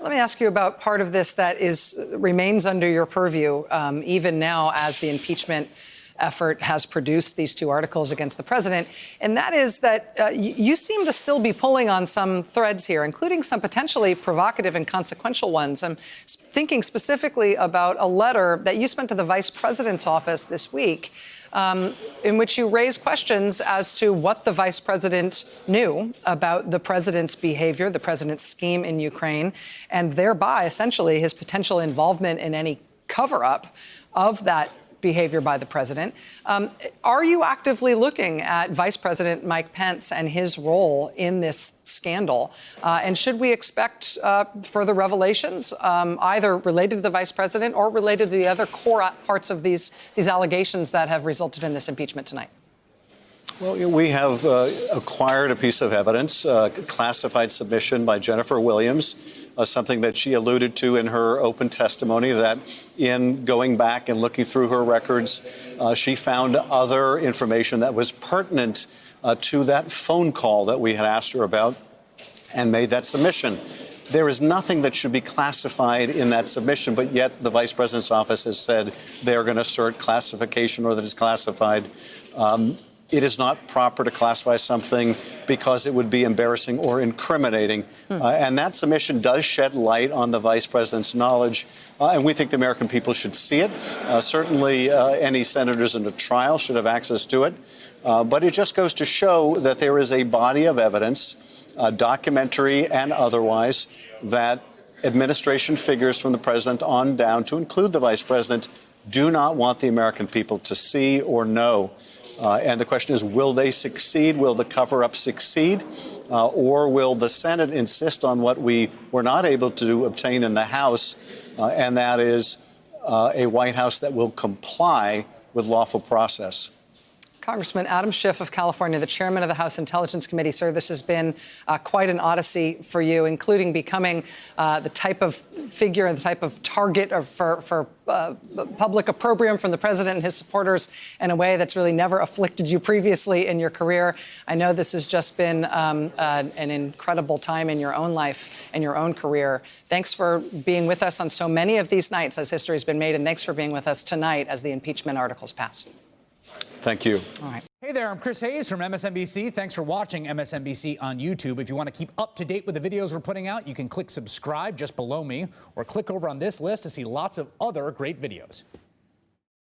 Let me ask you about part of this that remains under your purview, even now as the impeachment effort has produced these two articles against the president. And that is that you seem to still be pulling on some threads here, including some potentially provocative and consequential ones. I'm thinking specifically about a letter that you sent to the vice president's office this week, in which you raise questions as to what the vice president knew about the president's behavior, the president's scheme in Ukraine, and thereby essentially his potential involvement in any cover-up of that behavior by the president. Are you actively looking at Vice President Mike Pence and his role in this scandal? And should we expect further revelations, either related to the vice president or related to the other core parts of these allegations that have resulted in this impeachment tonight? Well, we have acquired a piece of evidence, classified submission by Jennifer Williams, something that she alluded to in her open testimony, that in going back and looking through her records, she found other information that was pertinent to that phone call that we had asked her about and made that submission. There is nothing that should be classified in that submission, but yet the vice president's office has said they're going to assert classification or that it's classified. It is not proper to classify something because it would be embarrassing or incriminating. And that submission does shed light on the vice president's knowledge. And we think the American people should see it. Certainly, any senators in a trial should have access to it. But it just goes to show that there is a body of evidence, documentary and otherwise, that administration figures from the president on down, to include the vice president, do not want the American people to see or know. And the question is, will they succeed? Will the cover-up succeed? Or will the Senate insist on what we were not able to obtain in the House, and that is a White House that will comply with lawful process? Congressman Adam Schiff of California, the chairman of the House Intelligence Committee. Sir, this has been quite an odyssey for you, including becoming the type of figure and the type of target for public opprobrium from the president and his supporters in a way that's really never afflicted you previously in your career. I know this has just been an incredible time in your own life and your own career. Thanks for being with us on so many of these nights as history has been made, and thanks for being with us tonight as the impeachment articles pass. Thank you. All right. Hey there, I'm Chris Hayes from MSNBC. Thanks for watching MSNBC on YouTube. If you want to keep up to date with the videos we're putting out, you can click subscribe just below me or click over on this list to see lots of other great videos.